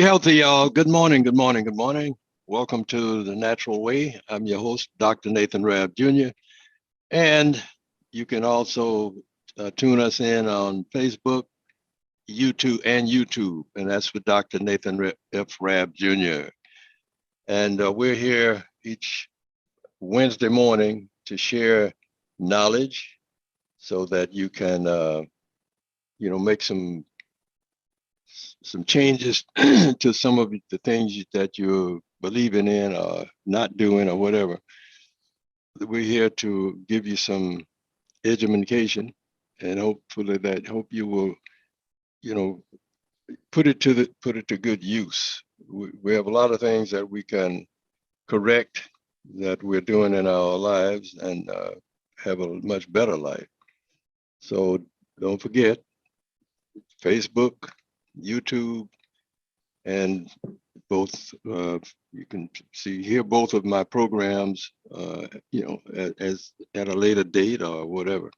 healthy, y'all. Good morning, good morning, good morning. Welcome to The Natural Way. I'm your host, Dr. Nathan Rabb Jr. And you can also tune us in on Facebook, YouTube, and that's with Dr. Nathan F. Rabb Jr. And we're here each Wednesday morning to share knowledge so that you can, make some changes to some of the things that you're believing in or not doing or whatever. We're here to give you some education and hope you will, you know, put it to good use. We have a lot of things that we can correct that we're doing in our lives and have a much better life. So don't forget Facebook, YouTube, and both you can hear both of my programs as at a later date or whatever.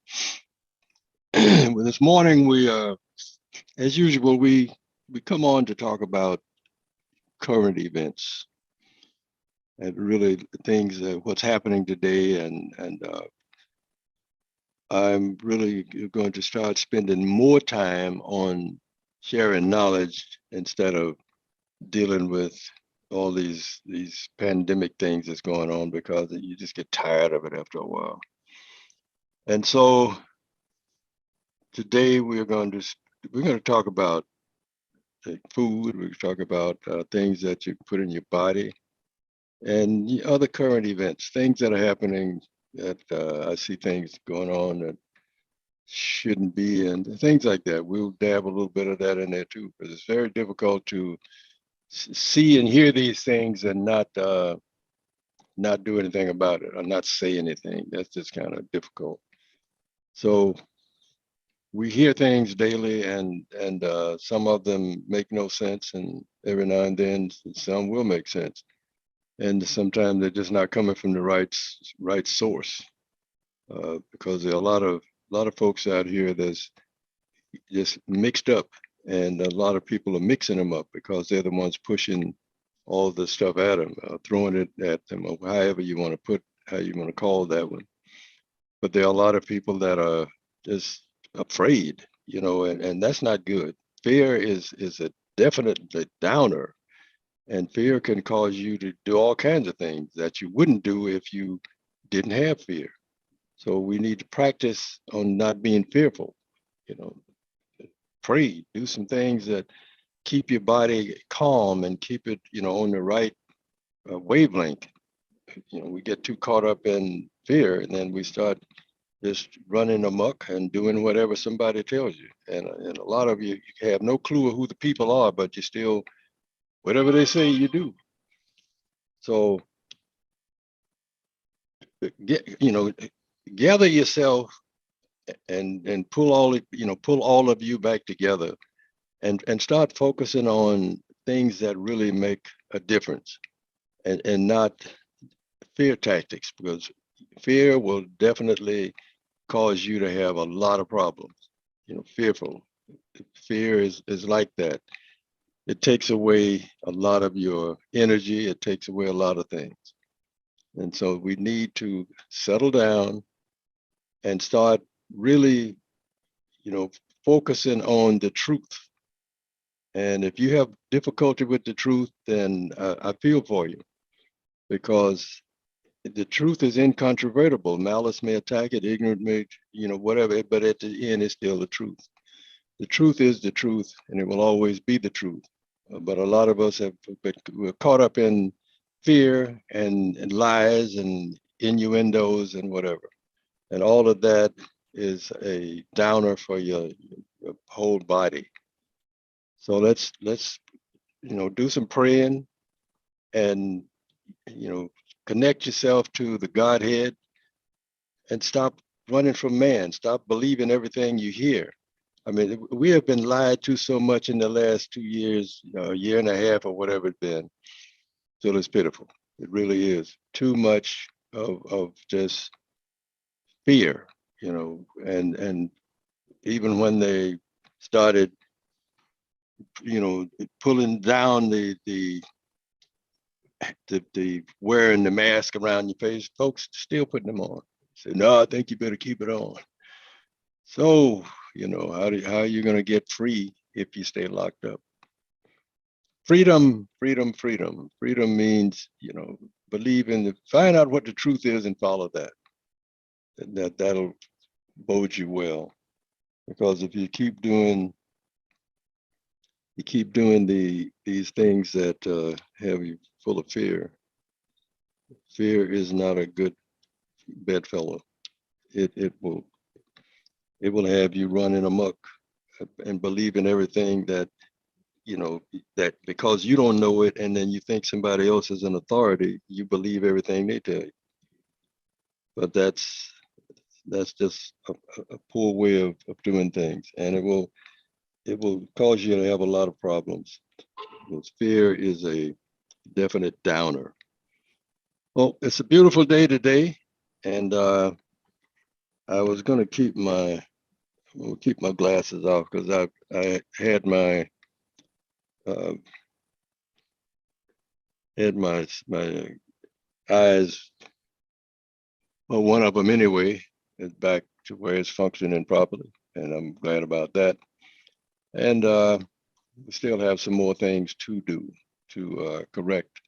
Well, this morning we as usual we come on to talk about current events and really things what's happening today, and I'm really going to start spending more time on sharing knowledge instead of dealing with all these pandemic things that's going on, because you just get tired of it after a while. And so today we're going to talk about food. We're going to talk about things that you put in your body and other current events, things that are happening that I see things going on that shouldn't be, and things like that. We'll dab a little bit of that in there too, because it's very difficult to see and hear these things and not do anything about it or not say anything. That's just kind of difficult. So we hear things daily, and some of them make no sense, and every now and then some will make sense, and sometimes they're just not coming from the right source, because there are a lot of folks out here that's just mixed up, and a lot of people are mixing them up because they're the ones pushing all the stuff at them, throwing it at them, or however you want to how you want to call that one. But there are a lot of people that are just afraid, and that's not good. Fear is a definite downer, and fear can cause you to do all kinds of things that you wouldn't do if you didn't have fear. So we need to practice on not being fearful, you know, pray, do some things that keep your body calm and keep it, on the right wavelength. We get too caught up in fear, and then we start just running amok and doing whatever somebody tells you. And a lot of you have no clue of who the people are, but you still, whatever they say, you do. So get, gather yourself and pull all of you back together, and start focusing on things that really make a difference, and not fear tactics, because fear will definitely cause you to have a lot of problems. Fearful. Fear is like that. It takes away a lot of your energy. It takes away a lot of things. And so we need to settle down and start really, focusing on the truth. And if you have difficulty with the truth, then I feel for you, because the truth is incontrovertible. Malice may attack it, ignorant may, whatever, but at the end, it's still the truth. The truth is the truth, and it will always be the truth. But a lot of us we're caught up in fear and lies and innuendos and whatever. And all of that is a downer for your whole body. So let's do some praying, and connect yourself to the Godhead, and stop running from man. Stop believing everything you hear. I mean, we have been lied to so much in the last 2 years, a year and a half, or whatever it's been, till it's pitiful. It really is too much of just fear, and even when they started pulling down the wearing the mask around your face. Folks still putting them on. Say, no, I think you better keep it on. So, how are you going to get free if you stay locked up? Freedom, freedom, freedom. Freedom means, find out what the truth is and follow that. That'll bode you well. Because if you keep doing these things that have you full of fear. Fear is not a good bedfellow. It will have you running amok and believing everything that because you don't know it, and then you think somebody else is an authority, you believe everything they tell you. But that's just a poor way of doing things, and it will cause you to have a lot of problems. Because fear is a definite downer. Well, it's a beautiful day today, and I was going to keep my glasses off because I uh, had my eyes, well, one of them anyway, is back to where it's functioning properly, and I'm glad about that. And we still have some more things to do to correct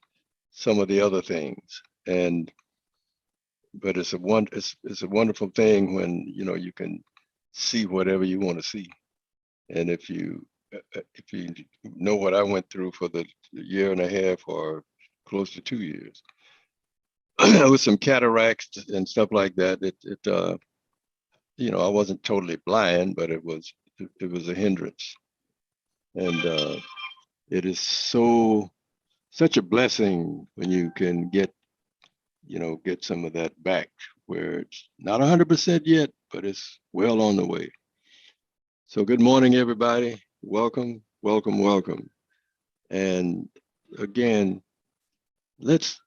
some of the other things. But it's a wonderful thing when you can see whatever you want to see. And if you know what I went through for the year and a half or close to 2 years with some cataracts and stuff like that, I wasn't totally blind, but it was a hindrance. And it is such a blessing when you can get some of that back, where it's not 100% yet, but it's well on the way. So good morning, everybody. Welcome, welcome, welcome. And again, let's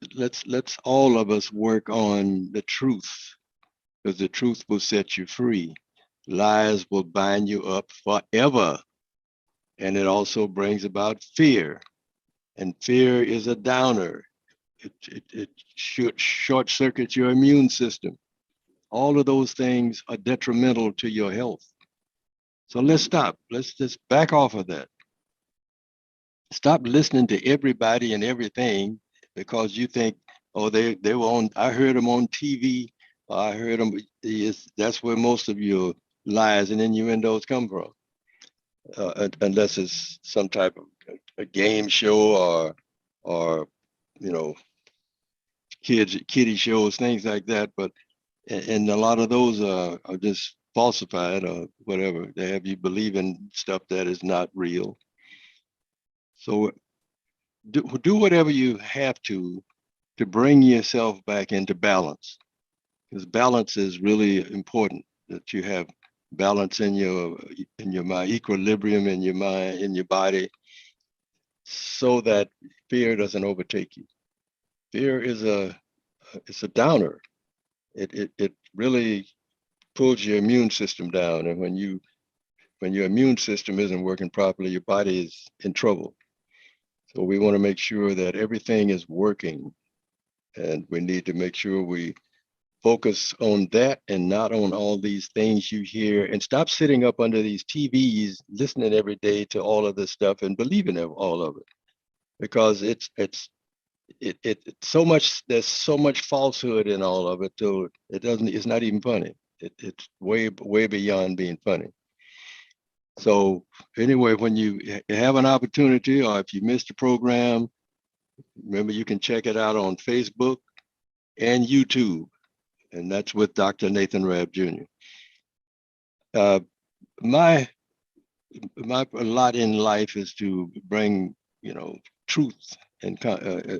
all of us work on the truth, because the truth will set you free. Lies will bind you up forever. And it also brings about fear. And fear is a downer. It should short circuit your immune system. All of those things are detrimental to your health. So let's stop. Let's just back off of that. Stop listening to everybody and everything because you think, oh, they were on. I heard them on TV. Or I heard them. That's where most of your lies and innuendos come from, unless it's some type of a game show or you know kiddie shows, things like that. But and a lot of those are just falsified or whatever. They have you believing stuff that is not real. So do whatever you have to bring yourself back into balance, because balance is really important. That you have balance in your mind, equilibrium in your mind, in your body, so that fear doesn't overtake you. Fear is it's a downer. It really pulls your immune system down, and when your immune system isn't working properly, your body is in trouble. So we want to make sure that everything is working, and we need to make sure we focus on that and not on all these things you hear, and stop sitting up under these TVs listening every day to all of this stuff and believing all of it, because it's so much. There's so much falsehood in all of it, so it's not even funny. It's way beyond being funny. So anyway, when you have an opportunity, or if you missed the program, remember you can check it out on Facebook and YouTube, and that's with Dr. Nathan Rab Jr. Uh, my my lot in life is to bring truth and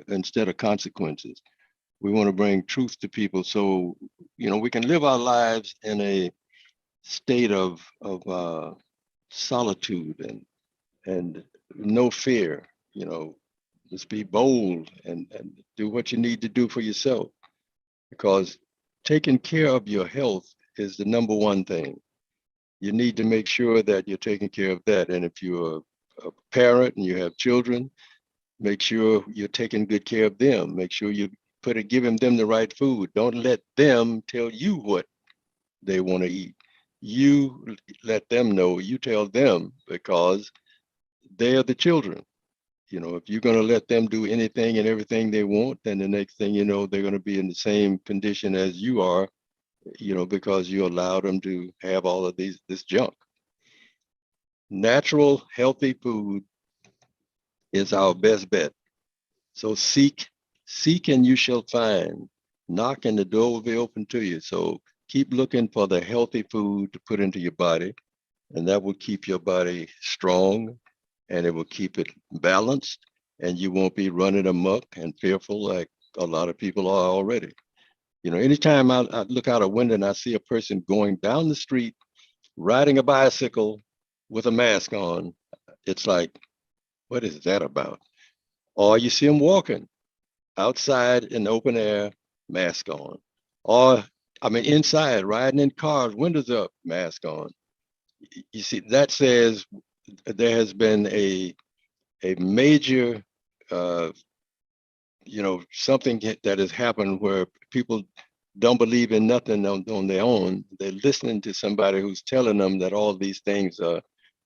instead of consequences. We want to bring truth to people, so we can live our lives in a state of solitude and no fear. Just be bold and do what you need to do for yourself, because taking care of your health is the number one thing. You need to make sure that you're taking care of that. And if you're a parent and you have children, make sure you're taking good care of them. Make sure you giving them the right food. Don't let them tell you what they want to eat. You let them know, you tell them, because they're the children. If you're going to let them do anything and everything they want, then the next thing you know, they're going to be in the same condition as you are, because you allow them to have all of this junk. Natural, healthy food is our best bet. So seek and you shall find. Knock and the door will be open to you. So keep looking for the healthy food to put into your body, and that will keep your body strong, and it will keep it balanced, and you won't be running amok and fearful like a lot of people are already. Anytime I look out a window and I see a person going down the street riding a bicycle with a mask on, it's like, what is that about? Or you see them walking outside in the open air, mask on. Or, I mean, inside, riding in cars, windows up, mask on. You see, that says there has been a major, uh, something that has happened where people don't believe in nothing on their own. They're listening to somebody who's telling them that all these things are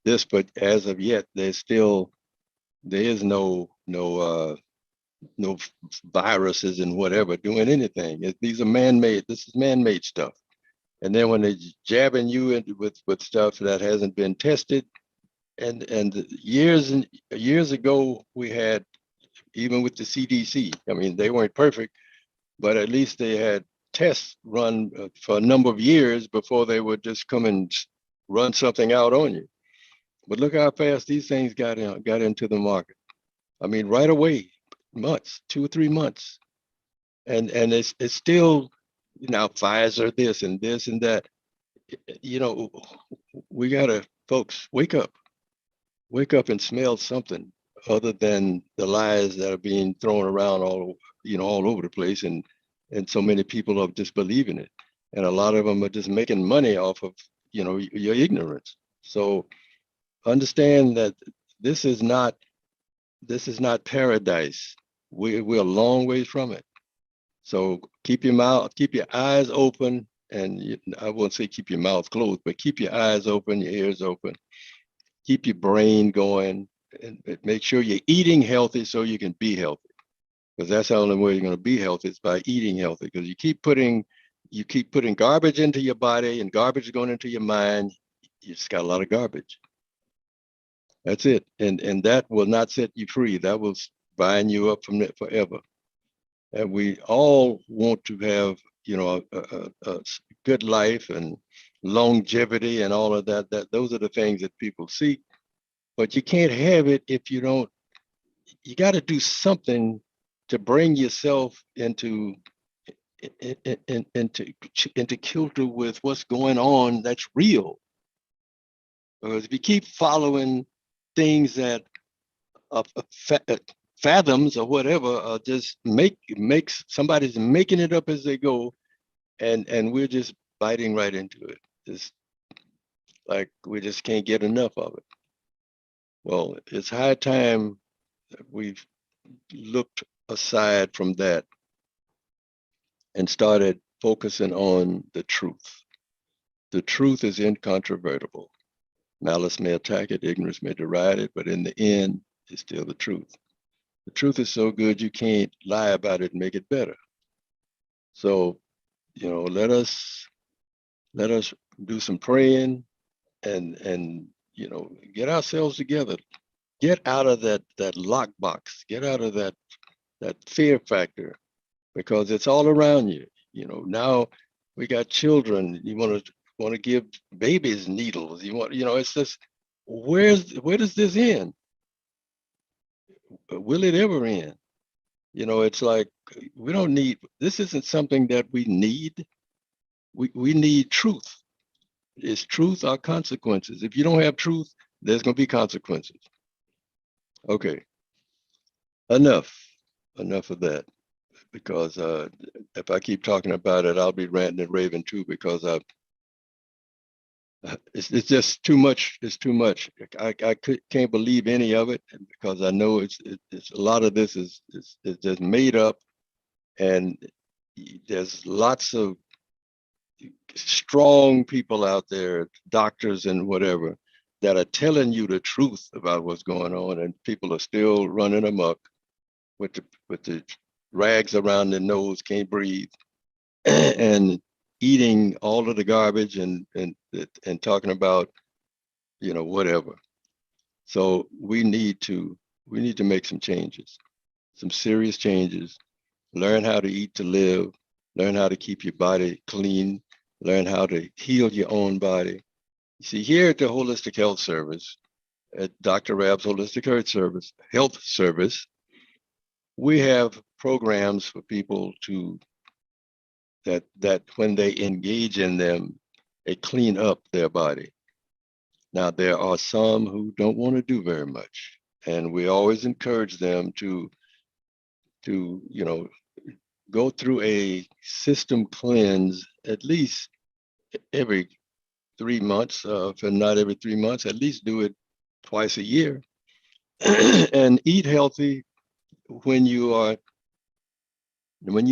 this, but as of yet, there is no viruses and whatever doing anything. These are man-made. This is man-made stuff. And then when they're jabbing you with stuff that hasn't been tested, and years ago we had, even with the CDC. I mean, they weren't perfect, but at least they had tests run for a number of years before they would just come and run something out on you. But look how fast these things got into the market. I mean, right away, months, 2 or 3 months, and it's still, Pfizer this and this and that. You know, we gotta, folks, wake up and smell something other than the lies that are being thrown around all over the place, and so many people are just believing it, and a lot of them are just making money off of your ignorance. So understand that this is not paradise. We're a long ways from it. So keep your eyes open, and I won't say keep your mouth closed, but keep your eyes open, your ears open, keep your brain going, and make sure you're eating healthy so you can be healthy. Because that's the only way you're going to be healthy, is by eating healthy. Because you keep putting garbage into your body, and garbage going into your mind. You just got a lot of garbage. That's it, and that will not set you free. That will bind you up from it forever. And we all want to have, a good life and longevity and all of that. Those are the things that people seek. But you can't have it if you don't. You got to do something to bring yourself into kilter with what's going on that's real. Because if you keep following things that are fathoms or whatever, just makes somebody's making it up as they go, and we're just biting right into it. Just like we just can't get enough of it. Well, it's high time that we've looked aside from that and started focusing on the truth. The truth is incontrovertible. Malice may attack it, ignorance may deride it, but in the end, it's still the truth. The truth is so good you can't lie about it and make it better. So, let us do some praying, and get ourselves together. Get out of that lockbox. Get out of that fear factor, because it's all around you. Now we got children. You want to give babies needles. It's just, where does this end? Will it ever end? It's like, we don't need, this isn't something that we need. We need truth. Is truth or consequences? If you don't have truth, there's going to be consequences. Okay, enough. Enough of that. Because if I keep talking about it, I'll be ranting and raving too, because It's just too much. It's too much. Can't believe any of it because I know it's a lot of this is just made up, and there's lots of strong people out there, doctors and whatever, that are telling you the truth about what's going on, and people are still running amok with the rags around their nose, can't breathe, and eating all of the garbage and talking about whatever. So we need to make some changes, some serious changes. Learn how to eat to live. Learn how to keep your body clean. Learn how to heal your own body. You see, here at the Holistic Health Service, at Dr. Rab's Holistic Health Service, we have programs for people that when they engage in them, they clean up their body. Now, there are some who don't want to do very much, and we always encourage them to go through a system cleanse at least every 3 months. If not every 3 months, at least do it twice a year, and eat healthy when you're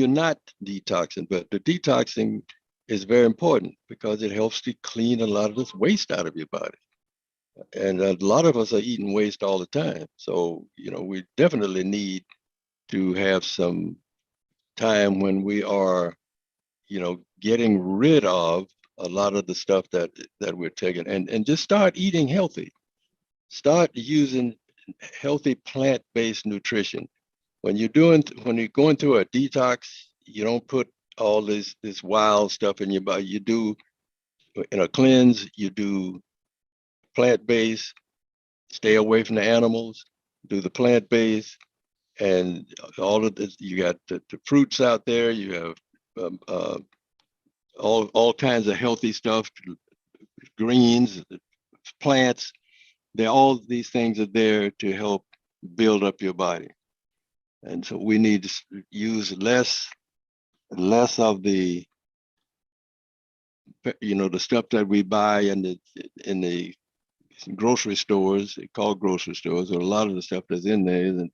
not detoxing. But the detoxing is very important because it helps to clean a lot of this waste out of your body. And a lot of us are eating waste all the time. So, we definitely need to have some time when we are, getting rid of a lot of the stuff that we're taking, and just start eating healthy. Start using healthy plant-based nutrition. When you're going through a detox, you don't put all this wild stuff in your body. You do in a cleanse, you do plant-based, stay away from the animals, do the plant-based, and all of this. You got the fruits out there. You have all kinds of healthy stuff, greens, plants. All these things are there to help build up your body. And so we need to use less of the stuff that we buy in the grocery stores, called grocery stores, or a lot of the stuff that's in there isn't.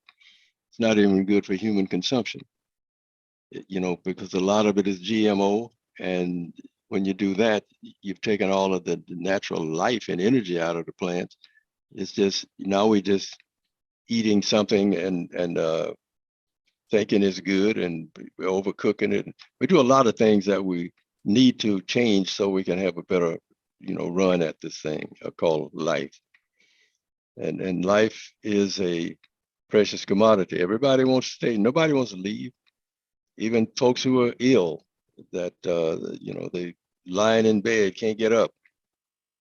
It's not even good for human consumption. Because a lot of it is GMO, and when you do that, you've taken all of the natural life and energy out of the plants. It's just now we just eating something and thinking it's good, and we're overcooking it. We do a lot of things that we need to change so we can have a better, run at this thing called life. And life is a precious commodity. Everybody wants to stay. Nobody wants to leave. Even folks who are ill, that they lying in bed can't get up,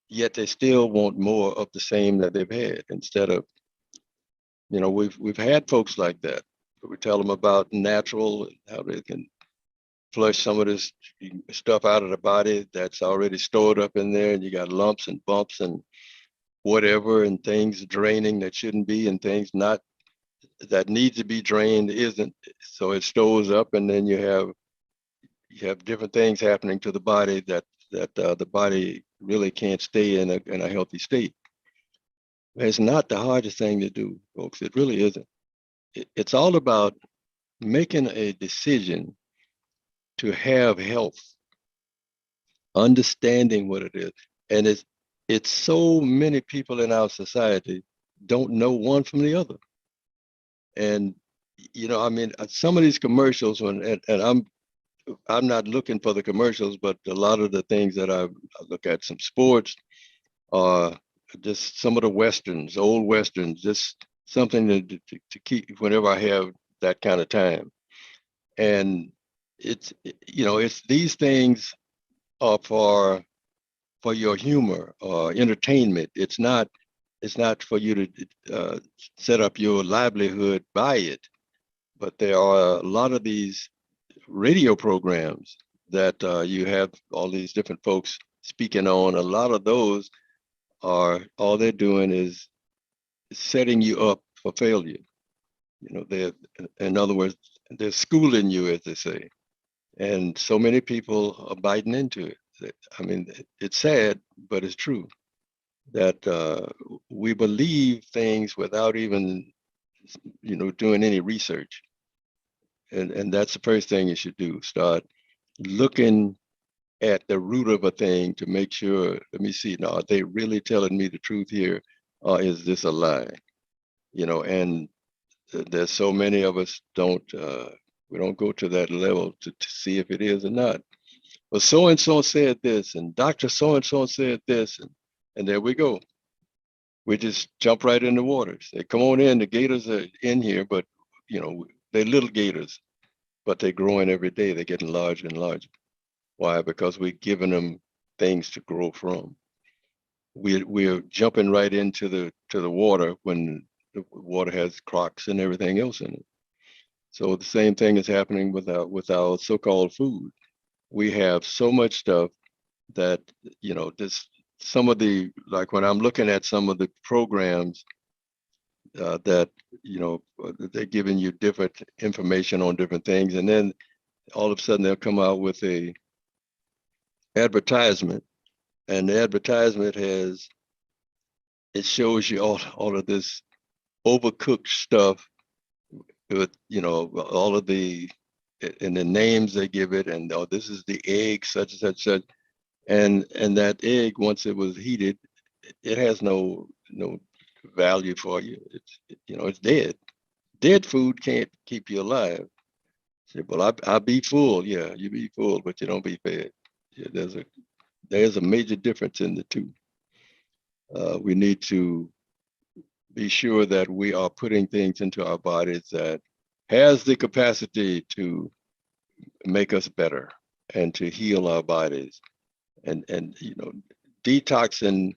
yet they still want more of the same that they've had. Instead of, we've had folks like that. We tell them about natural, how they can flush some of this stuff out of the body that's already stored up in there, and you got lumps and bumps and whatever, and things draining that shouldn't be, and things not that needs to be drained isn't. So it stores up, and then you have different things happening to the body that the body really can't stay in a healthy state. It's not the hardest thing to do, folks. It really isn't. It's all about making a decision to have health, understanding what it is. And it's so many people in our society don't know one from the other. And I mean, some of these commercials, and I'm not looking for the commercials, but a lot of the things that I look at, some sports, just some of the westerns, old westerns, just something to keep whenever I have that kind of time. And it's these things are for your humor or entertainment. It's not for you to set up your livelihood by it. But there are a lot of these radio programs that you have all these different folks speaking on. A lot of those are all they're doing is setting you up for failure. They're, in other words, they're schooling you, as they say. And so many people are biting into it. I mean, it's sad, but it's true that we believe things without even, doing any research. And that's the first thing you should do. Start looking at the root of a thing to make sure, let me see, now, are they really telling me the truth here? Or is this a lie? And there's so many of us we don't go to that level to see if it is or not. Well, so and so said this, and Dr. So and so said this, and there we go. We just jump right in the water. Say, come on in. The gators are in here, but they're little gators, but they're growing every day. They're getting larger and larger. Why? Because we're giving them things to grow from. We're jumping right into the water when the water has crocs and everything else in it. So the same thing is happening with our so-called food. We have so much stuff that this some of the, like when I'm looking at some of the programs that they're giving you different information on different things, and then all of a sudden they'll come out with a advertisement, and the advertisement it shows you all of this overcooked stuff with all of the, and the names they give it, and oh, this is the egg such and such, and that egg, once it was heated, it has no value for you. It's dead. Dead food can't keep you alive. Say, well, I be full. Yeah, you be full, but you don't be fed. Yeah, there's a major difference in the two. We need to be sure that we are putting things into our bodies that has the capacity to make us better and to heal our bodies, and detoxing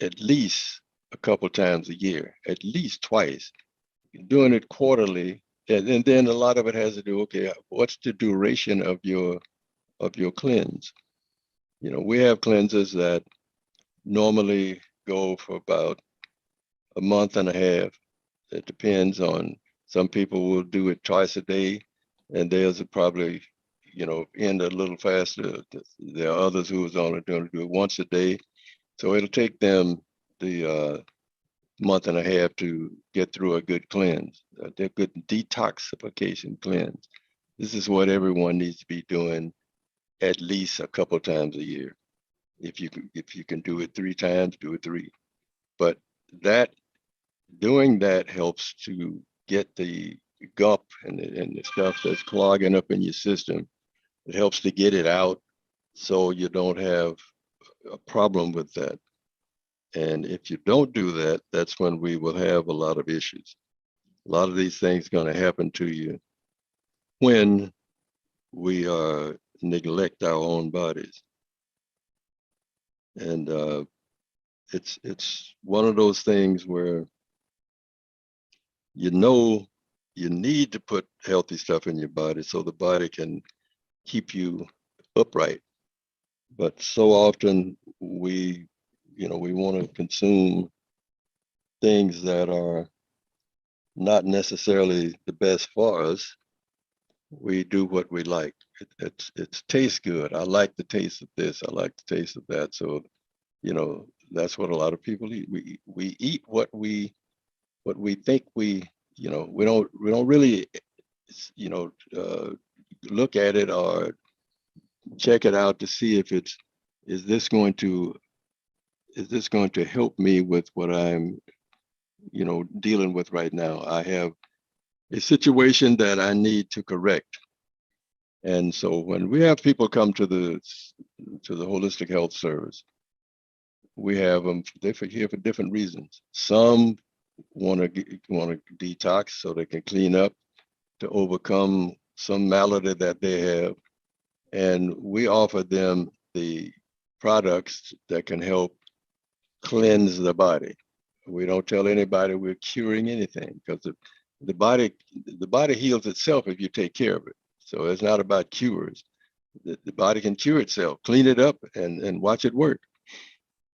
at least a couple times a year, at least twice, doing it quarterly. And then a lot of it has to do, okay, what's the duration of your cleanse? We have cleanses that normally go for about a month and a half. It depends on, some people will do it twice a day, and theirs will probably, end a little faster. There are others who is only going to do it once a day. So it'll take them the month and a half to get through a good cleanse, a good detoxification cleanse. This is what everyone needs to be doing at least a couple times a year. If you can do it 3 times, do it 3. But that doing that helps to get the gump and the stuff that's clogging up in your system. It helps to get it out so you don't have a problem with that. And if you don't do that, that's when we will have a lot of issues. A lot of these things are going to happen to you when we neglect our own bodies. And it's one of those things where you need to put healthy stuff in your body so the body can keep you upright. But so often we want to consume things that are not necessarily the best for us. We do what we like. It tastes good. I like the taste of this. I like the taste of that. So, that's what a lot of people eat. We eat what we think we don't really, look at it or check it out to see if is this going to is this going to help me with what I'm dealing with right now. I have a situation that I need to correct. And so when we have people come to the holistic health service, we have them, they're here for different reasons. Some want to detox so they can clean up to overcome some malady that they have. And we offer them the products that can help cleanse the body. We don't tell anybody we're curing anything, because the body heals itself if you take care of it. So it's not about cures. The body can cure itself, clean it up, and watch it work.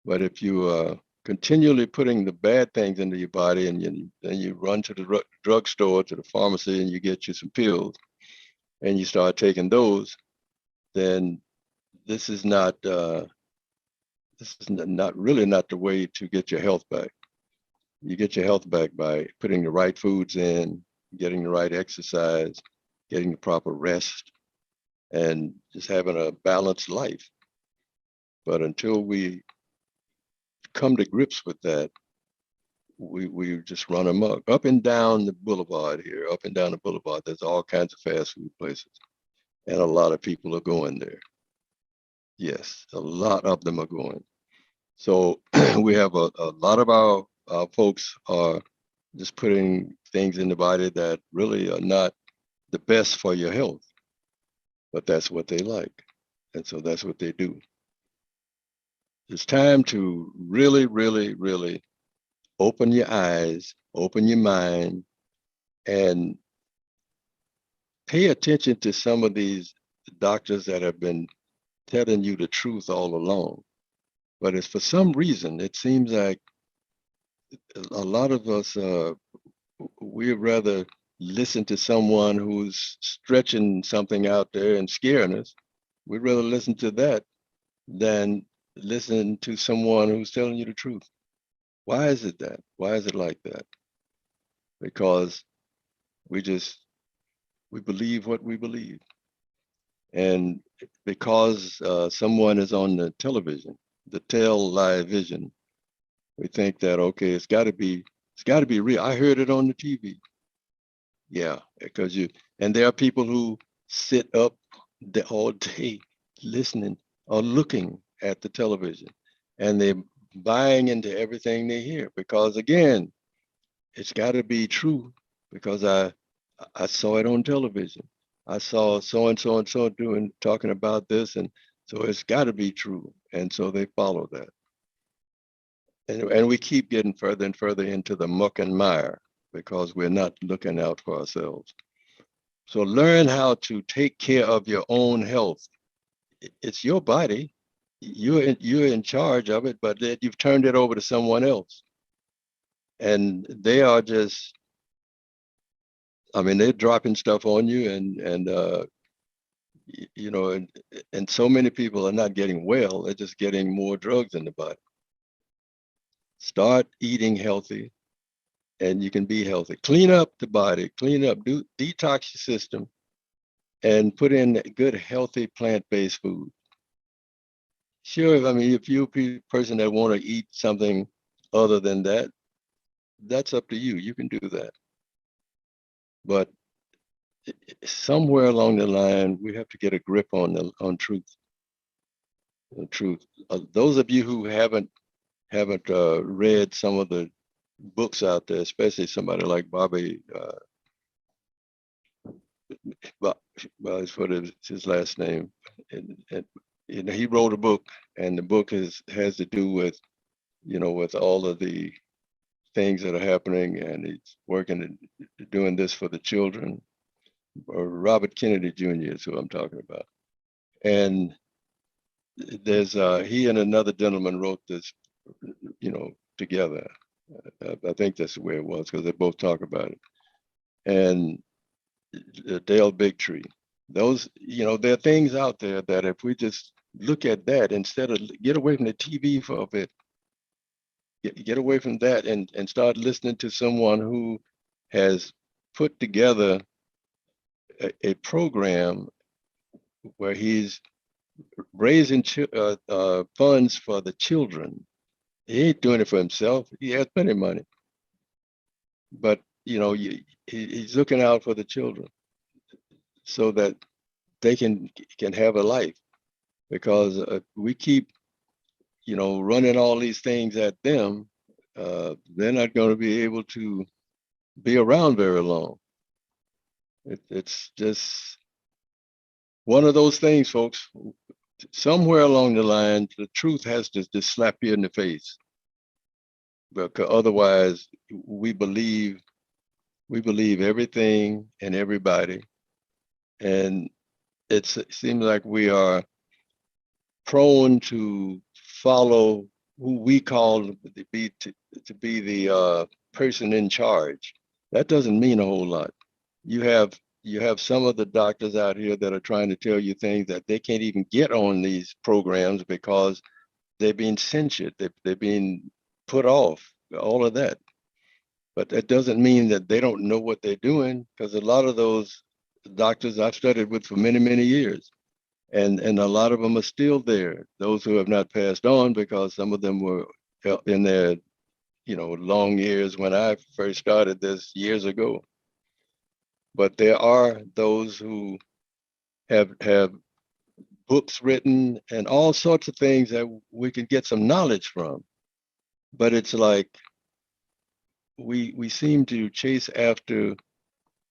But if you are continually putting the bad things into your body, and then you run to the drugstore, to the pharmacy, and you get you some pills, and you start taking those, then this is not really not the way to get your health back. You get your health back by putting the right foods in, getting the right exercise, getting the proper rest, and just having a balanced life. But until we come to grips with that, we just run amok. Up and down the boulevard here, up and down the boulevard, there's all kinds of fast food places. And a lot of people are going there. Yes, a lot of them are going. So we have a lot of our folks are just putting things in the body that really are not the best for your health, but that's what they like. And so that's what they do. It's time to really, really, really open your eyes, open your mind, and pay attention to some of these doctors that have been telling you the truth all along. But it's for some reason, it seems like a lot of us, we'd rather listen to someone who's stretching something out there and scaring us. We'd rather listen to that than listen to someone who's telling you the truth. Why is it that? Why is it like that? Because we just we believe what we believe, and because someone is on the television, the live vision, we think that okay, it's got to be real. I heard it on the TV. Yeah, because and there are people who sit up all day listening or looking at the television, and they're buying into everything they hear because again, it's got to be true because I saw it on television. I saw so and so doing talking about this, and so it's got to be true, and so they follow that, and we keep getting further and further into the muck and mire because we're not looking out for ourselves. So learn how to take care of your own health. It's your body. You're in charge of it, but then you've turned it over to someone else. And they are just, I mean, they're dropping stuff on you and you know, and so many people are not getting well, they're just getting more drugs in the body. Start eating healthy and you can be healthy. Clean up the body, clean up, detox your system and put in good, healthy plant-based food. Sure, I mean, if you're a person that want to eat something other than that, that's up to you. You can do that. But somewhere along the line, we have to get a grip on truth. The truth. Those of you who haven't read some of the books out there, especially somebody like Bobby, well, it's what is his last name, and he wrote a book, and the book has to do with with all of the things that are happening, and he's working and doing this for the children. Or Robert Kennedy Jr. is who I'm talking about. And there's he and another gentleman wrote this, together. I think that's the way it was because they both talk about it. And Dale Bigtree. Those, there are things out there that if we just look at that instead of get away from the TV for a bit, get away from that and start listening to someone who has put together a program where he's raising funds for the children. He ain't doing it for himself. He has plenty of money, but he's looking out for the children so that they can have a life. Because we keep running all these things at them, they're not going to be able to be around very long. It's just one of those things, folks. Somewhere along the line, the truth has to just slap you in the face. Because otherwise, we believe everything and everybody, and it seems like we are prone to follow who we call to be the person in charge. That doesn't mean a whole lot. You have you have some of the doctors out here that are trying to tell you things that they can't even get on these programs because they're being censored, they're being put off, all of that. But that doesn't mean that they don't know what they're doing, because a lot of those doctors I've studied with for many, many years, and a lot of them are still there. Those who have not passed on, because some of them were in their long years when I first started this years ago. But there are those who have books written and all sorts of things that we can get some knowledge from. But it's like we seem to chase after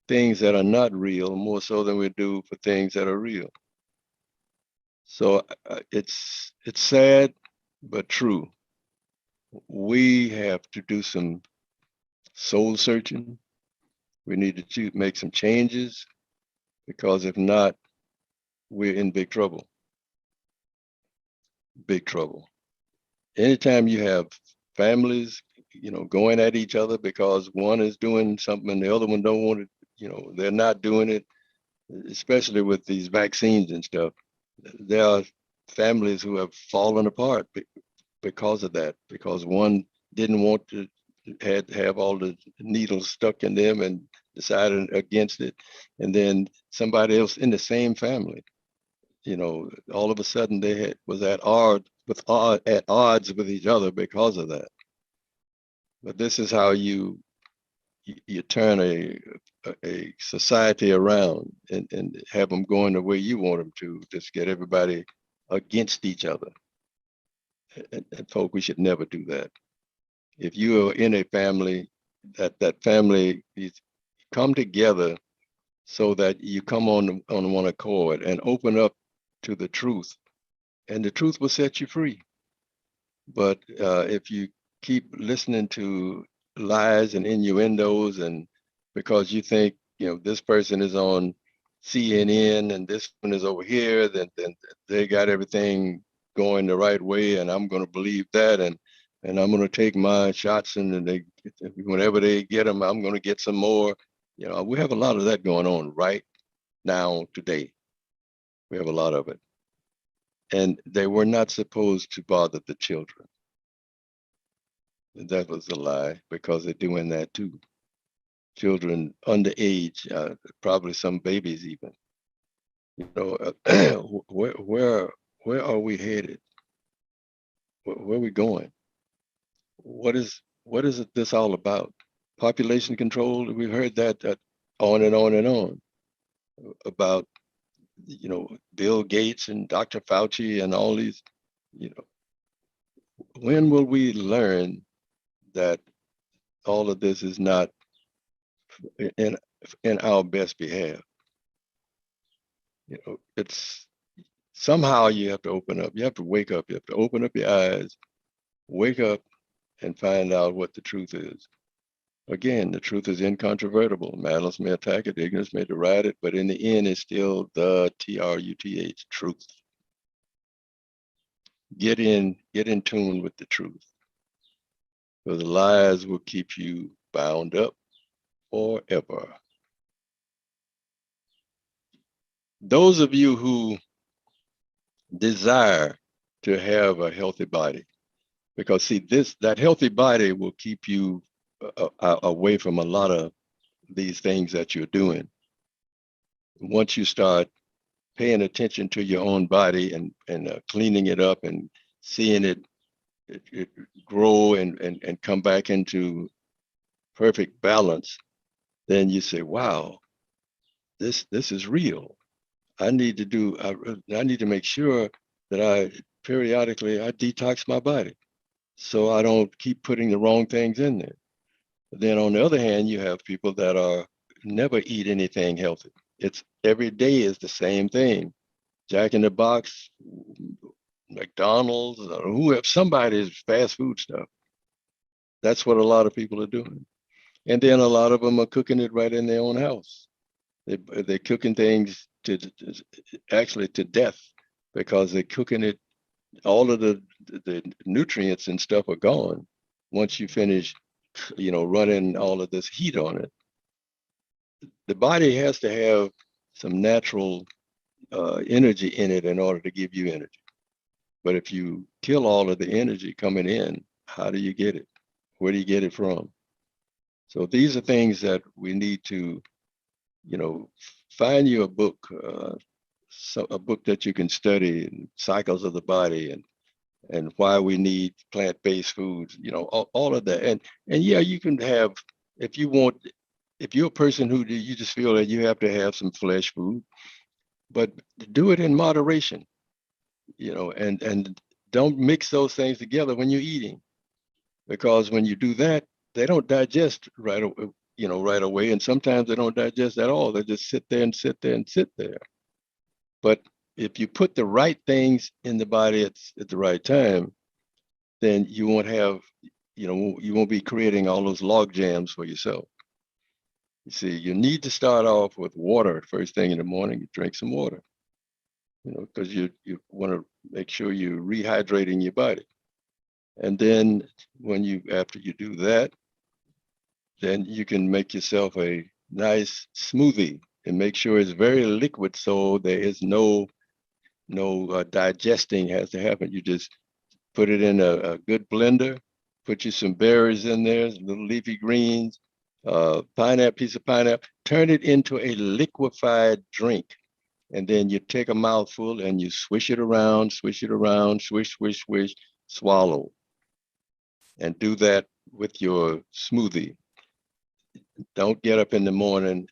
things that are not real more so than we do for things that are real. So it's sad but true. We have to do some soul searching. We need to make some changes, because if not, we're in big trouble. Big trouble. Anytime you have families, going at each other because one is doing something and the other one don't want it, they're not doing it, especially with these vaccines and stuff. There are families who have fallen apart because of that, because one didn't want to have all the needles stuck in them and decided against it. And then somebody else in the same family, all of a sudden was at odds with each other because of that. But this is how you turn a society around, and have them going the way you want them to, just get everybody against each other. And folk, we should never do that. If you are in a family, that family is come together so that you come on one accord and open up to the truth, and the truth will set you free. But if you keep listening to lies and innuendos, and because you think this person is on CNN and this one is over here, then they got everything going the right way, and I'm going to believe that, and I'm going to take my shots, and they whenever they get them, I'm going to get some more. We have a lot of that going on right now today. We have a lot of it, and they were not supposed to bother the children. That was a lie, because they're doing that too. Children underage, probably some babies even. Where are we headed? Where are we going? What is this all about? Population control. We've heard that on and on and on about Bill Gates and Dr. Fauci and all these. When will we learn that all of this is not in in our best behalf? It's somehow you have to open up. You have to wake up. You have to open up your eyes, wake up, and find out what the truth is. Again, the truth is incontrovertible. Malice may attack it, ignorance may deride it, but in the end, it's still the truth, truth. Get in tune with the truth, because the lies will keep you bound up forever. Those of you who desire to have a healthy body, because see, that healthy body will keep you away from a lot of these things that you're doing. Once you start paying attention to your own body, and cleaning it up and seeing it grow and come back into perfect balance, then you say, wow, this is real. I need to make sure that I periodically detox my body, so I don't keep putting the wrong things in there. But then on the other hand, you have people that are never eat anything healthy. It's every day is the same thing. Jack in the Box, McDonald's, or whoever, somebody's fast food stuff. That's what a lot of people are doing. And then a lot of them are cooking it right in their own house. They're cooking things actually to death, because they're cooking it. All of the nutrients and stuff are gone once you finish, running all of this heat on it. the body has to have some natural energy in it in order to give you energy. But if you kill all of the energy coming in, how do you get it? Where do you get it from? So these are things that we need to, you know, find you a book, a book that you can study, cycles of the body, and why we need plant-based foods, all of that. And yeah, you can have, if you want, if you're a person who you just feel that you have to have some flesh food, but do it in moderation, and don't mix those things together when you're eating, because when you do that, they don't digest right away, and sometimes they don't digest at all. They just sit there and sit there and sit there. But if you put the right things in the body at the right time, then you won't have, you won't be creating all those log jams for yourself. You see, you need to start off with water first thing in the morning. You drink some water, because you want to make sure you're rehydrating your body. And then after you do that, then you can make yourself a nice smoothie and make sure it's very liquid, so there is no digesting has to happen. You just put it in a good blender, put you some berries in there, little leafy greens, piece of pineapple, turn it into a liquefied drink. And then you take a mouthful and you swish it around, swish, swish, swish, swallow. And do that with your smoothie. Don't get up in the morning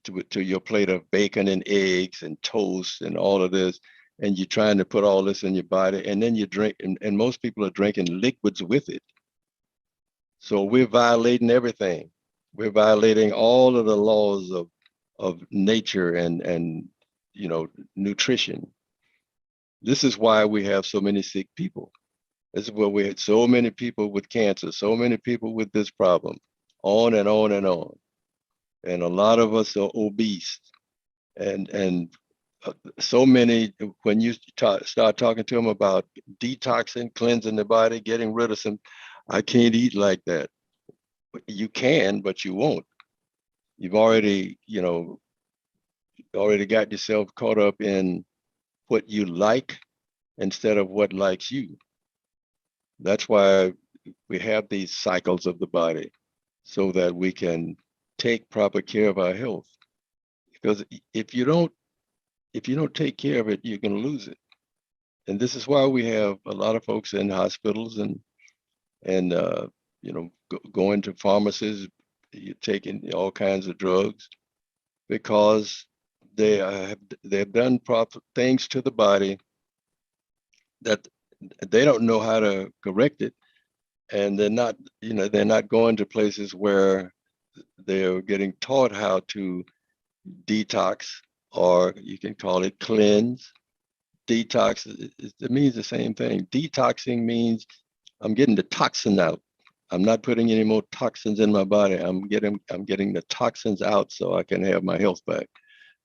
to your plate of bacon and eggs and toast and all of this, and you're trying to put all this in your body, and then you drink, and most people are drinking liquids with it. So we're violating everything. We're violating all of the laws of nature and nutrition. This is why we have so many sick people. This is where we had so many people with cancer, so many people with this problem, on and on and on. And a lot of us are obese. And so many, when you start talking to them about detoxing, cleansing the body, getting rid of some, I can't eat like that. You can, but you won't. You've already got yourself caught up in what you like instead of what likes you. That's why we have these cycles of the body, so that we can take proper care of our health. Because if you don't take care of it, you're going to lose it. And this is why we have a lot of folks in hospitals and going to pharmacies, you're taking all kinds of drugs, because they've done proper things to the body that they don't know how to correct it, and they're not going to places where they're getting taught how to detox, or you can call it cleanse. Detox, it means the same thing. Detoxing means I'm getting the toxin out. I'm not putting any more toxins in my body. I'm getting the toxins out so I can have my health back.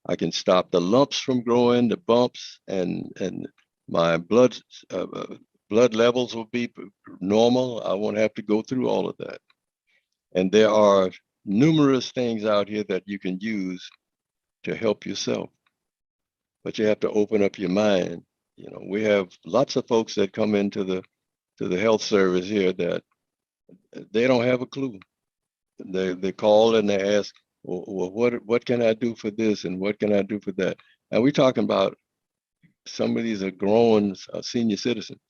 I can stop the lumps from growing, the bumps, and my uh, blood levels will be normal. I won't have to go through all of that. And there are numerous things out here that you can use to help yourself, but you have to open up your mind. We have lots of folks that come into the health service here that they don't have a clue. They call and they ask, well, what can I do for this and what can I do for that? And we're talking about some of these are grown senior citizens.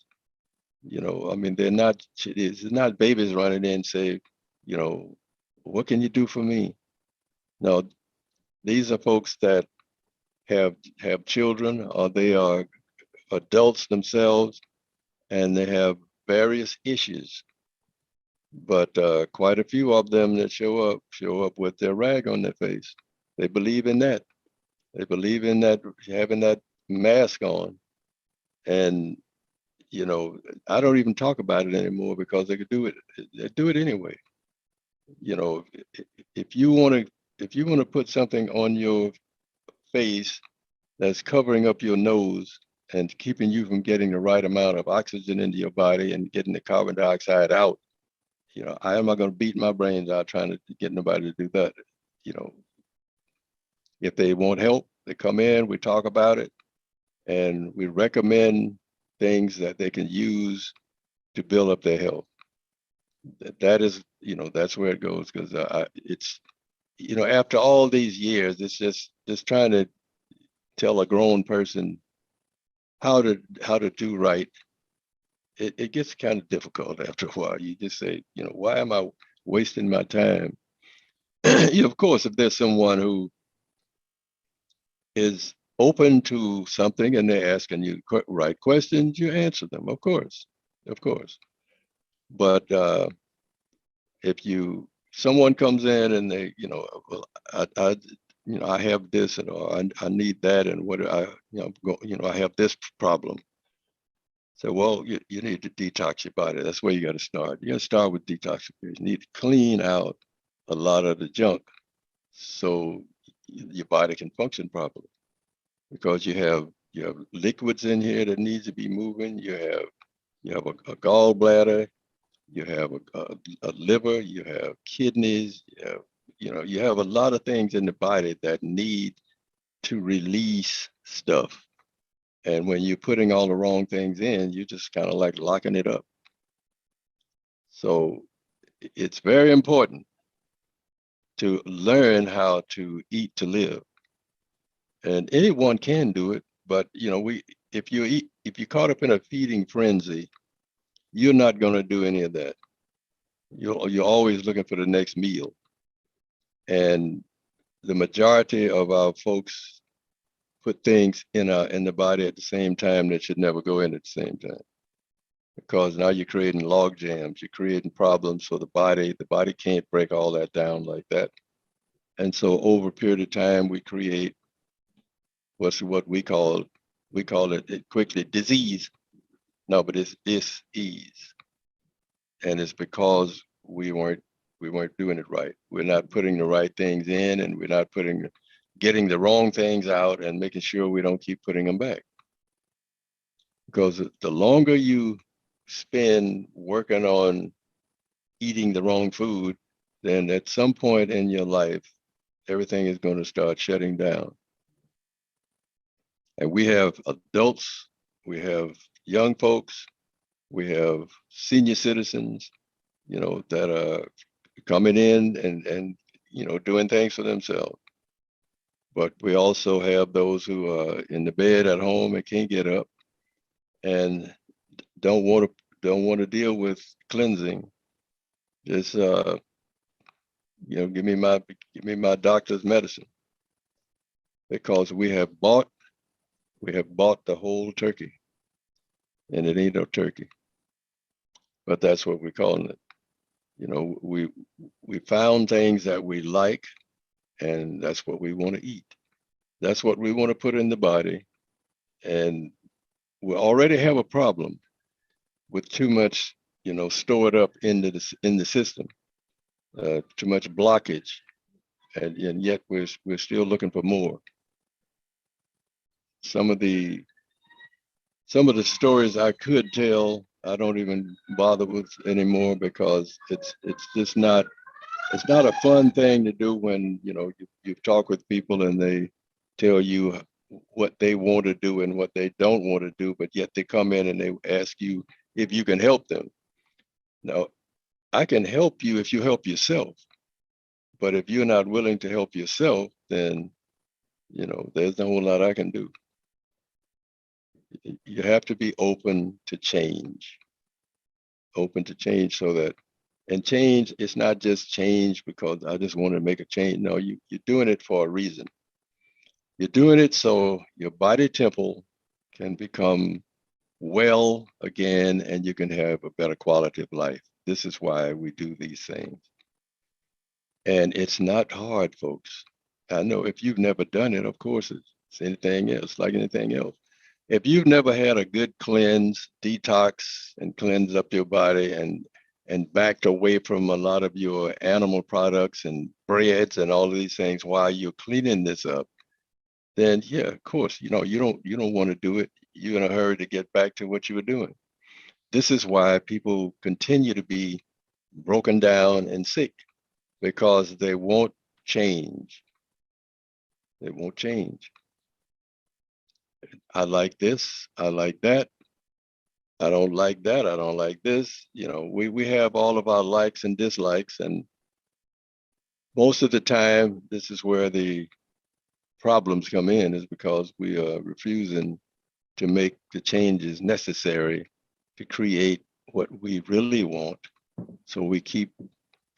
I mean, it's not babies running in and say, you know, what can you do for me? No, these are folks that have children, or they are adults themselves, and they have various issues. But quite a few of them that show up with their rag on their face. They believe in that. They believe in that, having that mask on. And I don't even talk about it anymore, because they could do it. They do it anyway. You know, if you want to put something on your face that's covering up your nose and keeping you from getting the right amount of oxygen into your body and getting the carbon dioxide out, I am not going to beat my brains out trying to get nobody to do that. You know, If they want help, they come in, we talk about it, and we recommend things that they can use to build up their health. That is, that's where it goes, because it's, after all these years, it's just trying to tell a grown person how to do right. It gets kind of difficult after a while. You just say, why am I wasting my time? Of course, if there's someone who is open to something and they're asking you right questions, you answer them, of course. But if someone comes in and they, well, I I have this, and or I need that, and what I, I have this problem. So, well, you need to detox your body. That's where you got to start. You got to start with detoxification. You need to clean out a lot of the junk so your body can function properly. Because you have liquids in here that needs to be moving. You have a gallbladder. You have a liver. You have kidneys. You have a lot of things in the body that need to release stuff. And when you're putting all the wrong things in, you're just kind of like locking it up. So it's very important to learn how to eat to live. And anyone can do it, but if you're caught up in a feeding frenzy, you're not going to do any of that. You're always looking for the next meal. And the majority of our folks put things in the body at the same time that should never go in at the same time. Because now you're creating log jams, you're creating problems for the body. The body can't break all that down like that. And so over a period of time, we create what we call it quickly disease. No, but it's dis-ease. And it's because we weren't doing it right. We're not putting the right things in, and we're not getting the wrong things out, and making sure we don't keep putting them back. Because the longer you spend working on eating the wrong food, then at some point in your life, everything is going to start shutting down. And we have adults, we have young folks, we have senior citizens, that are coming in and doing things for themselves. But we also have those who are in the bed at home and can't get up and don't want to deal with cleansing. Just give me my doctor's medicine, because we have bought the whole turkey, and it ain't no turkey. But that's what we're calling it. We found things that we like, and that's what we want to eat. That's what we want to put in the body. And we already have a problem with too much, stored up in the system, too much blockage, and yet we're still looking for more. Some of the some of the stories I could tell, I don't even bother with anymore, because it's just not it's not a fun thing to do when you talk with people and they tell you what they want to do and what they don't want to do, but yet they come in and they ask you if you can help them. Now, I can help you if you help yourself, but if you're not willing to help yourself, then there's not a whole lot I can do. You have to be open to change, so that, and change, it's not just change because I just want to make a change. No, you're doing it for a reason. You're doing it so your body temple can become well again, and you can have a better quality of life. This is why we do these things. And it's not hard, folks. I know if you've never done it, of course, it's anything else, like anything else. If you've never had a good cleanse, detox, and cleanse up your body, and backed away from a lot of your animal products and breads and all of these things while you're cleaning this up, then yeah, of course, you don't want to do it. You're in a hurry to get back to what you were doing. This is why people continue to be broken down and sick, because they won't change. It won't change. I like this. I like that. I don't like that. I don't like this. We have all of our likes and dislikes, and most of the time, this is where the problems come in, is because we are refusing to make the changes necessary to create what we really want. So we keep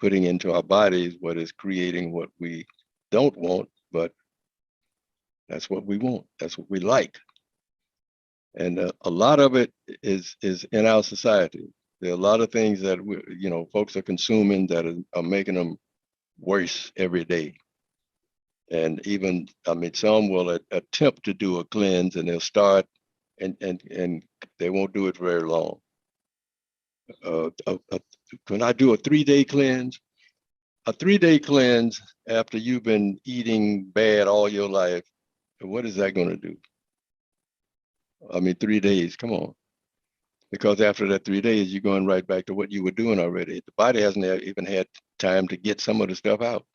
putting into our bodies what is creating what we don't want, but that's what we want. That's what we like. And a lot of it is in our society. There are a lot of things that folks are consuming that are making them worse every day. And even, I mean, some will attempt to do a cleanse, and they'll start, and they won't do it very long. When I do a 3-day cleanse, a 3-day cleanse after you've been eating bad all your life, what is that going to do? I mean, 3 days, come on. Because after that 3 days, you're going right back to what you were doing already. The body hasn't even had time to get some of the stuff out.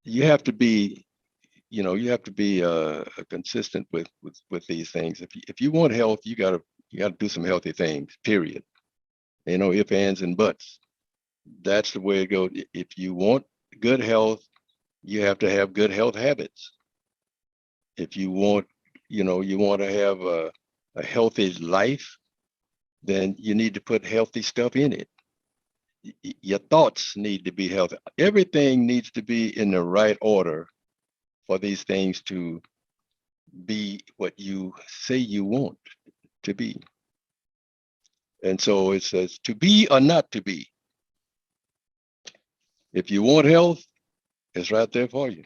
You have to be, consistent with these things. If you want health, you gotta do some healthy things. Period. If, ands, and buts. That's the way it goes. If you want good health, you have to have good health habits. If you want, you want to have a healthy life, then you need to put healthy stuff in it. Your thoughts need to be healthy. Everything needs to be in the right order for these things to be what you say you want to be. And so it says to be or not to be. If you want health, it's right there for you.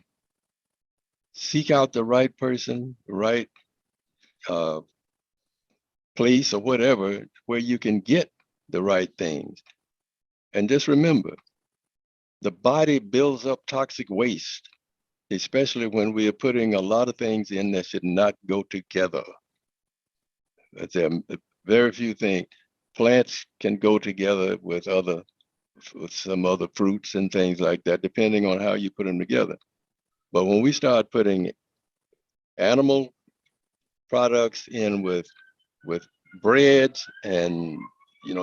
Seek out the right person, the right place or whatever, where you can get the right things. And just remember, the body builds up toxic waste, especially when we are putting a lot of things in that should not go together. There are very few things. Plants can go together with some other fruits and things like that, depending on how you put them together. But when we start putting animal products in with breads and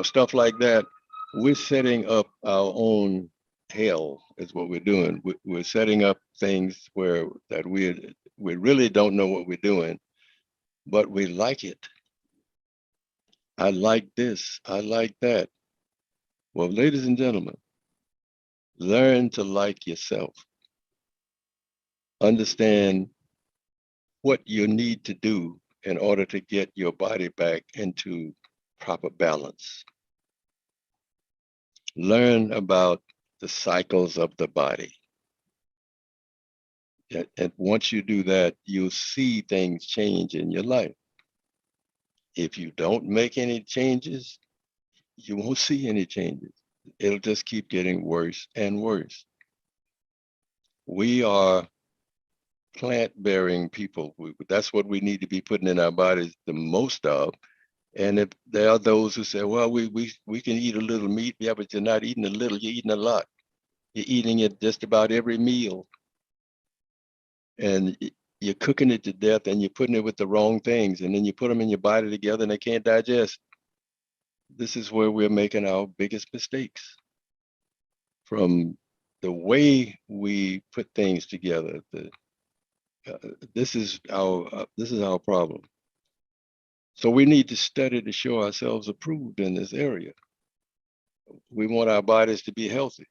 stuff like that, we're setting up our own hell. Is what we're doing. We're setting up things that we really don't know what we're doing, but we like it. I like this. I like that. Well, ladies and gentlemen, learn to like yourself. Understand what you need to do in order to get your body back into proper balance. Learn about the cycles of the body. And once you do that, you'll see things change in your life. If you don't make any changes, you won't see any changes. It'll just keep getting worse and worse. We are plant-bearing people. That's what we need to be putting in our bodies the most of. And if there are those who say, well, we can eat a little meat, yeah, but you're not eating a little, you're eating a lot. You're eating it just about every meal. And you're cooking it to death, and you're putting it with the wrong things, and then you put them in your body together and they can't digest. This is where we're making our biggest mistakes. From the way we put things together, this is our problem. So we need to study to show ourselves approved in this area. We want our bodies to be healthy.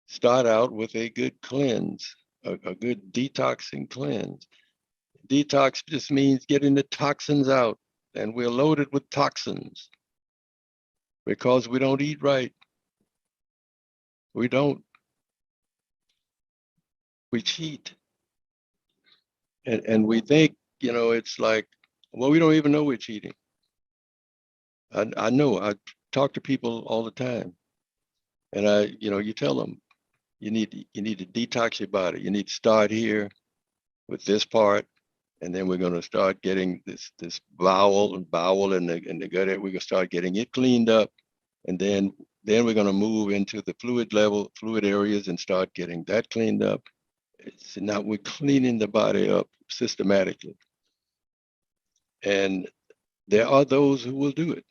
Start out with a good cleanse, a good detoxing cleanse. Detox just means getting the toxins out, and we're loaded with toxins because we don't eat right. We don't. We cheat. And we think, it's like, well, we don't even know we're cheating. I know, I talk to people all the time, and you tell them, you need to detox your body. You need to start here with this part, and then we're going to start getting this bowel in the gut area. We're going to start getting it cleaned up, and then we're going to move into the fluid areas and start getting that cleaned up. It's not, we're cleaning the body up systematically. And there are those who will do it.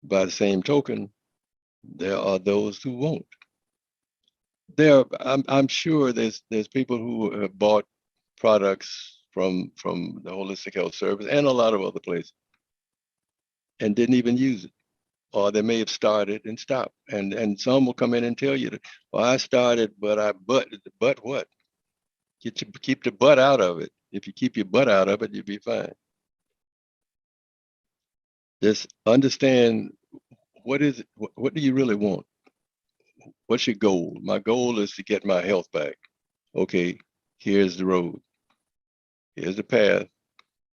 By the same token, there are those who won't. I'm sure there's people who have bought products from the Holistic Health Service and a lot of other places and didn't even use it. Or they may have started and stopped. And some will come in and tell you that, well, I started, but what? Keep the butt out of it. If you keep your butt out of it, you'll be fine. Just understand what is it, what do you really want? What's your goal? My goal is to get my health back. Okay, here's the road. Here's the path.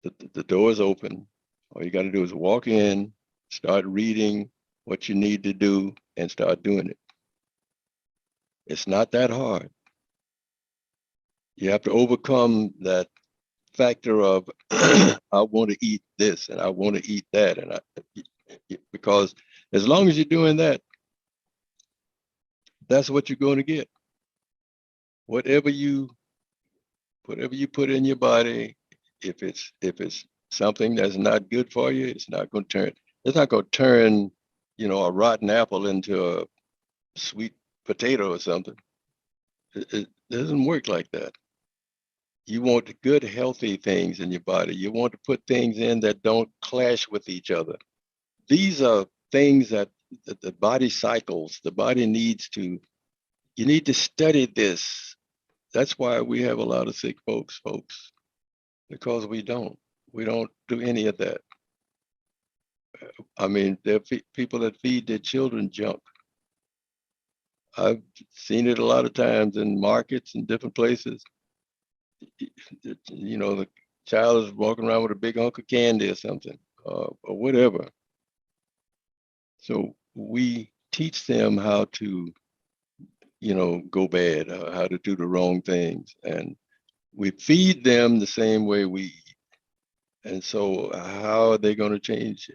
The door is open. All you got to do is walk in, start reading what you need to do, and start doing it. It's not that hard. You have to overcome that factor of I want to eat this and I want to eat that, and because as long as you're doing that, that's what you're going to get. Whatever you put in your body, if it's something that's not good for you, it's not going to turn a rotten apple into a sweet potato or something. It doesn't work like that. You want good, healthy things in your body. You want to put things in that don't clash with each other. These are things that the body cycles. The body you need to study this. That's why we have a lot of sick folks, because we don't do any of that. I mean, there are people that feed their children junk. I've seen it a lot of times in markets and different places. The child is walking around with a big hunk of candy or something, or whatever. So we teach them how to, go bad, how to do the wrong things. And we feed them the same way we eat. And so how are they going to change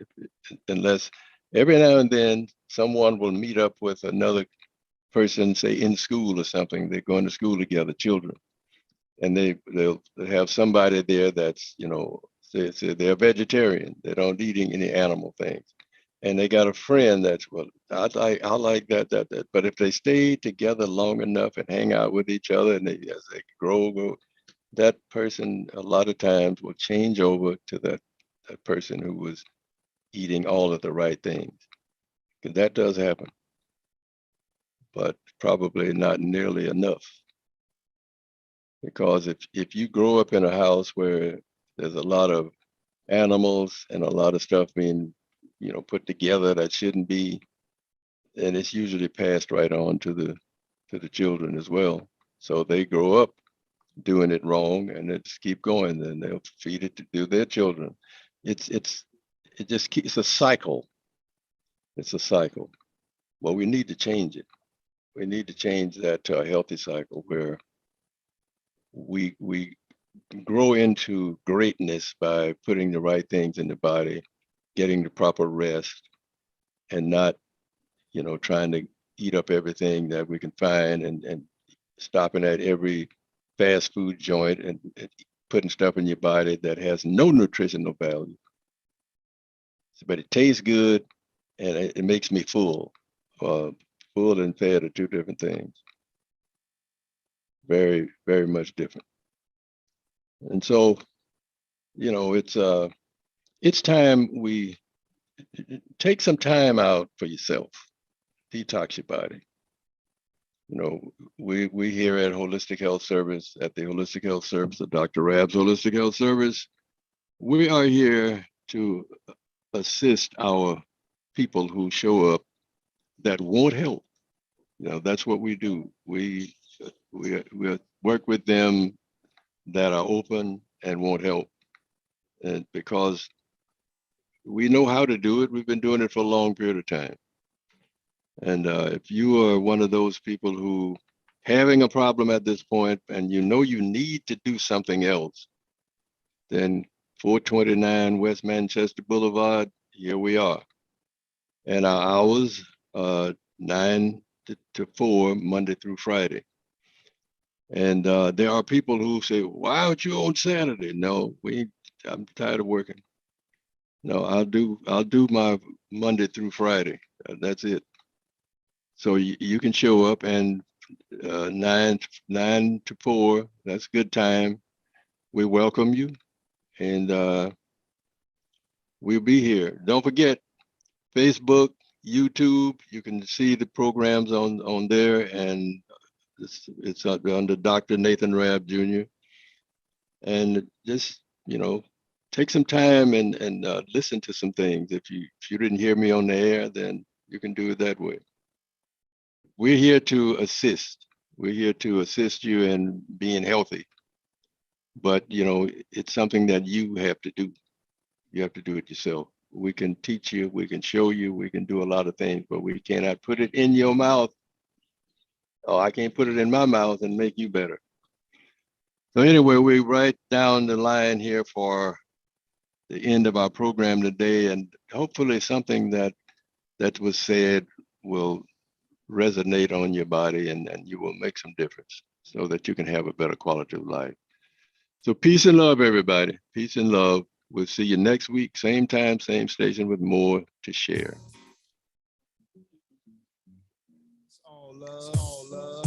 unless every now and then someone will meet up with another person, say in school or something, they're going to school together, children, and they'll have somebody there that's, say they're vegetarian, they don't eating any animal things. And they got a friend that's, well, I like that. But if they stay together long enough and hang out with each other, and as they grow, that person a lot of times will change over to that person who was eating all of the right things. Because that does happen, but probably not nearly enough. Because if you grow up in a house where there's a lot of animals and a lot of stuff being, put together that shouldn't be, and it's usually passed right on to the children as well. So they grow up doing it wrong, and they just keep going. Then they'll feed it to their children. It's a cycle. It's a cycle. Well, we need to change it. We need to change that to a healthy cycle where we grow into greatness by putting the right things in the body, getting the proper rest, and not, trying to eat up everything that we can find, and stopping at every fast food joint and putting stuff in your body that has no nutritional value. But it tastes good and it makes me full. Full and fed are two different things. Very, very much different. And so, it's time we take some time out for yourself, detox your body. We here at Holistic Health Service, at the Holistic Health Service, the Dr. Rab's Holistic Health Service, we are here to assist our people who show up that won't help. That's what we do. We work with them that are open and won't help, and because we know how to do it, we've been doing it for a long period of time. And if you are one of those people who having a problem at this point and you need to do something else, then 429 West Manchester Boulevard, here we are. And our hours, 9 to 4, Monday through Friday. And there are people who say, "Why aren't you on Saturday?" No, I'm tired of working. No, I'll do my Monday through Friday. That's it. So you can show up, and 9 to 4. That's good time. We welcome you, and we'll be here. Don't forget Facebook, YouTube. You can see the programs on there, and it's under Dr. Nathan Rabb Jr. And just take some time and listen to some things. If you didn't hear me on the air, then you can do it that way. We're here to assist. We're here to assist you in being healthy. But it's something that you have to do. You have to do it yourself. We can teach you, we can show you, we can do a lot of things, but we cannot put it in your mouth. Oh, I can't put it in my mouth and make you better. So anyway, we right down the line here for the end of our program today, and hopefully something that was said will resonate on your body, and you will make some difference so that you can have a better quality of life. So peace and love, everybody. Peace and love. We'll see you next week, same time, same station, with more to share. It's all love.